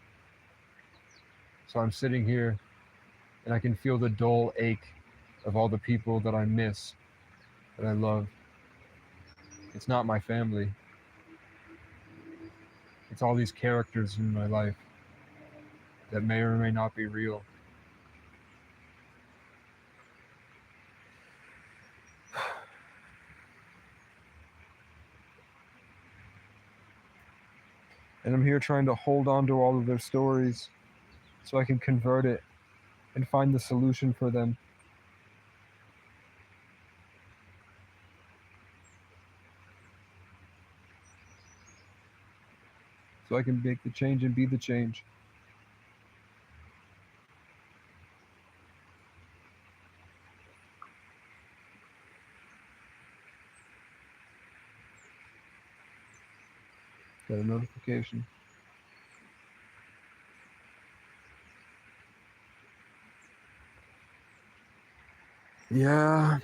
So I'm sitting here and I can feel the dull ache of all the people that I miss, that I love. It's not my family. It's all these characters in my life that may or may not be real. And I'm here trying to hold on to all of their stories so I can convert it and find the solution for them. So I can make the change and be the change. Got a notification. Yeah.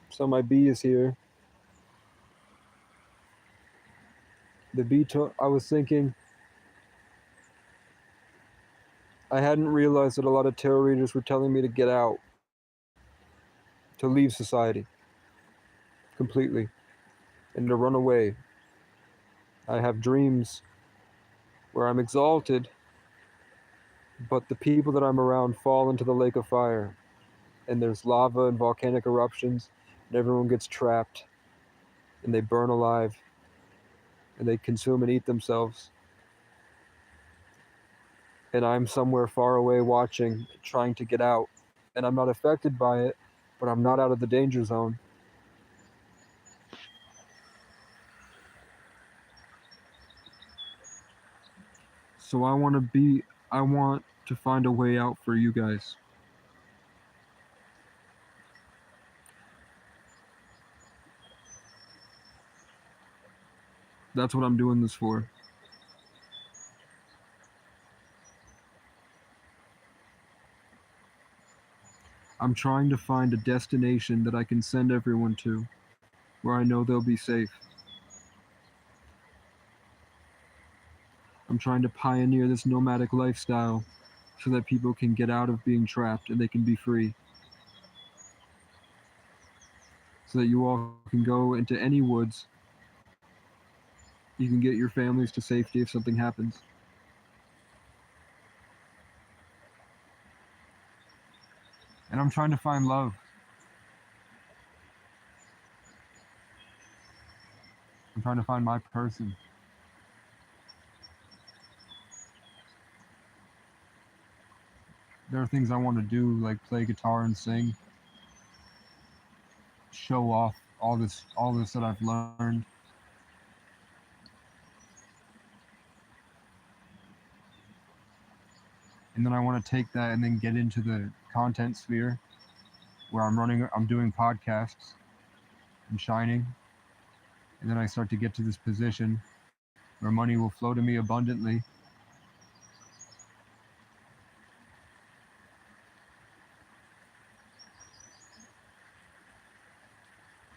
So my bee is here. I was thinking, I hadn't realized that a lot of tarot readers were telling me to get out, to leave society completely, and to run away. I have dreams where I'm exalted, but the people that I'm around fall into the lake of fire, and there's lava and volcanic eruptions, and everyone gets trapped, and they burn alive, and they consume and eat themselves. And I'm somewhere far away watching, trying to get out. And I'm not affected by it, but I'm not out of the danger zone. So I want to find a way out for you guys. That's what I'm doing this for. I'm trying to find a destination that I can send everyone to, where I know they'll be safe. I'm trying to pioneer this nomadic lifestyle so that people can get out of being trapped and they can be free. So that you all can go into any woods. You can get your families to safety if something happens. And I'm trying to find love. I'm trying to find my person. There are things I want to do, like play guitar and sing, show off all this that I've learned. And then I want to take that and then get into the content sphere where I'm doing podcasts and shining. And then I start to get to this position where money will flow to me abundantly.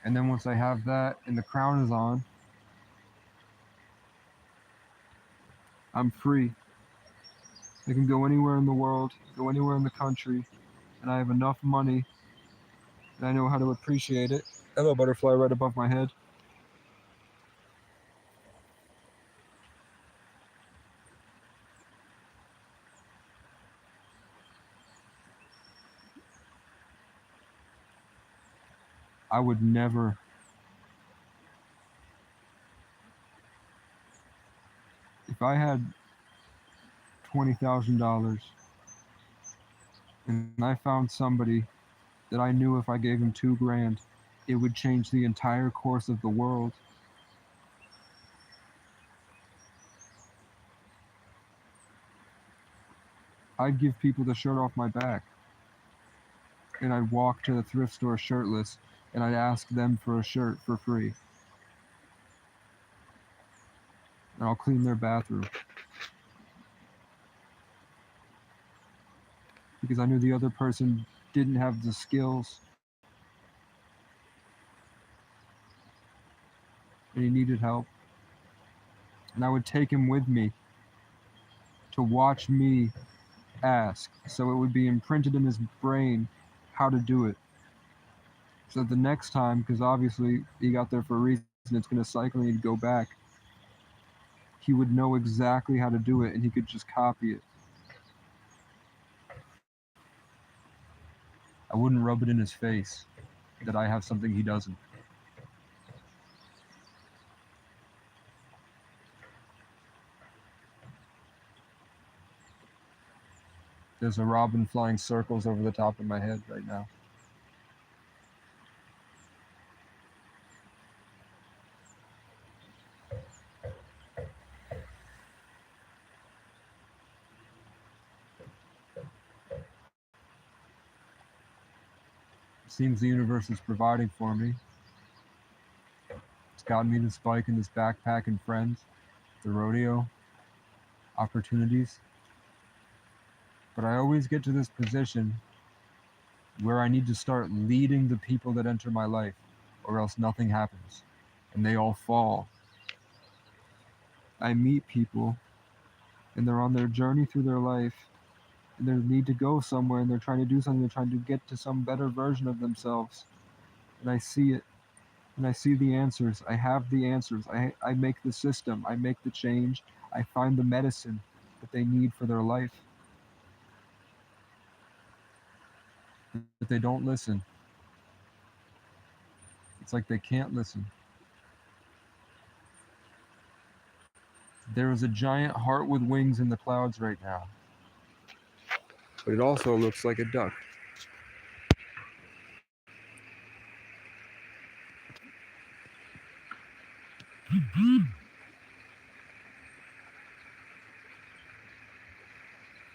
And then once I have that and the crown is on, I'm free. I can go anywhere in the world, go anywhere in the country, and I have enough money and I know how to appreciate it. Hello, butterfly right above my head. I would never. If I had $20,000 and I found somebody that I knew if I gave him $2,000, it would change the entire course of the world. I'd give people the shirt off my back. And I'd walk to the thrift store shirtless and I'd ask them for a shirt for free. And I'll clean their bathroom. Because I knew the other person didn't have the skills and he needed help. And I would take him with me to watch me ask, so it would be imprinted in his brain how to do it. So the next time, because obviously he got there for a reason, it's going to cycle and he'd go back, he would know exactly how to do it and he could just copy it. I wouldn't rub it in his face that I have something he doesn't. There's a robin flying circles over the top of my head right now. It seems the universe is providing for me. It's gotten me this bike and this backpack and friends, the rodeo, opportunities. But I always get to this position where I need to start leading the people that enter my life, or else nothing happens, and they all fall. I meet people and they're on their journey through their life and they need to go somewhere and they're trying to do something, they're trying to get to some better version of themselves. And I see it and I see the answers. I have the answers. I make the system, I make the change, I find the medicine that they need for their life. But they don't listen. It's like they can't listen. There is a giant heart with wings in the clouds right now. But it also looks like a duck.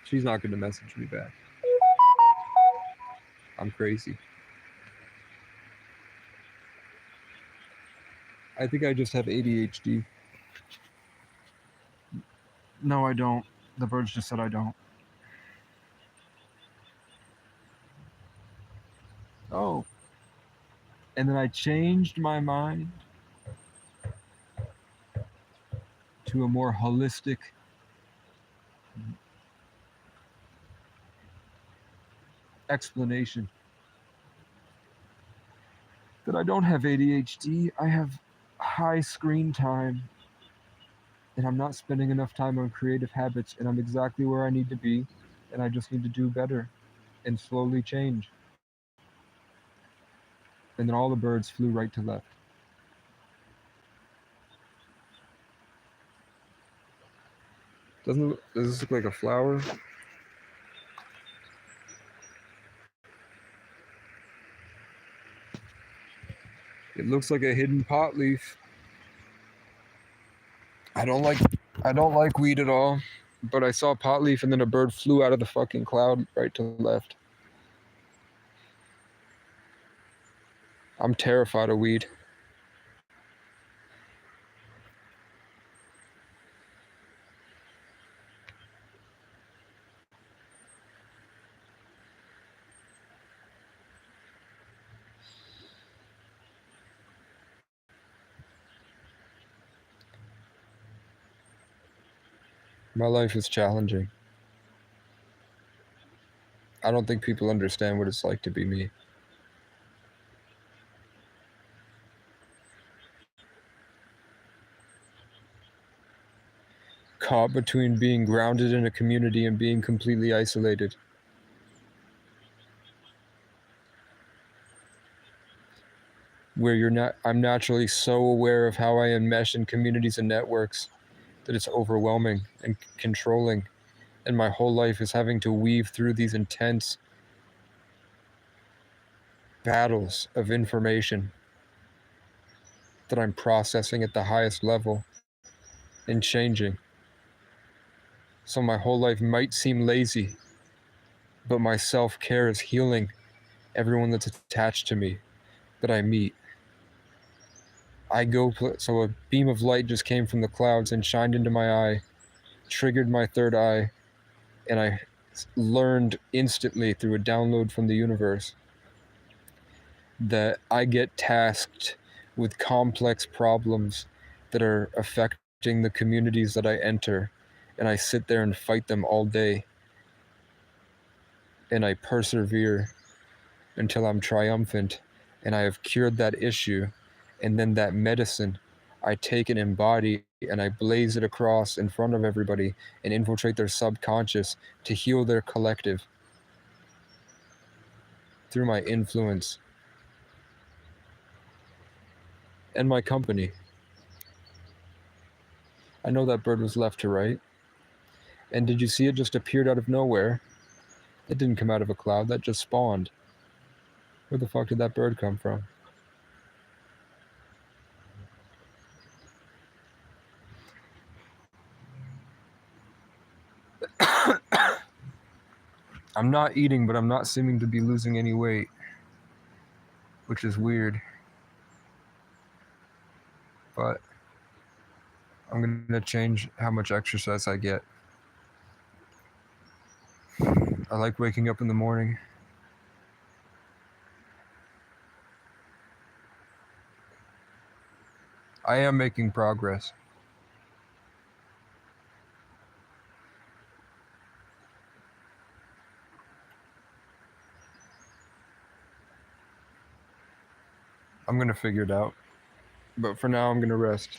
She's not going to message me back. I'm crazy. I think I just have ADHD. No, I don't. The birds just said I don't. Oh. And then I changed my mind to a more holistic explanation that I don't have ADHD. I have high screen time and I'm not spending enough time on creative habits and I'm exactly where I need to be and I just need to do better and slowly change. And then all the birds flew right to left. Does this look like a flower? It looks like a hidden pot leaf. I don't like weed at all, but I saw pot leaf and then a bird flew out of the fucking cloud right to left. I'm terrified of weed. My life is challenging. I don't think people understand what it's like to be me. Caught between being grounded in a community and being completely isolated. Where I'm naturally so aware of how I enmesh in communities and networks that it's overwhelming and controlling. And my whole life is having to weave through these intense battles of information that I'm processing at the highest level and changing. So my whole life might seem lazy, but my self-care is healing everyone that's attached to me that I meet. So a beam of light just came from the clouds and shined into my eye, triggered my third eye, and I learned instantly through a download from the universe that I get tasked with complex problems that are affecting the communities that I enter, and I sit there and fight them all day, and I persevere until I'm triumphant and I have cured that issue, and then that medicine I take and embody and I blaze it across in front of everybody and infiltrate their subconscious to heal their collective through my influence and my company. I know that bird was left to right. And did you see it just appeared out of nowhere? It didn't come out of a cloud, that just spawned. Where the fuck did that bird come from? I'm not eating, but I'm not seeming to be losing any weight, which is weird. But I'm gonna change how much exercise I get. I like waking up in the morning. I am making progress. I'm gonna figure it out. But for now, I'm gonna rest.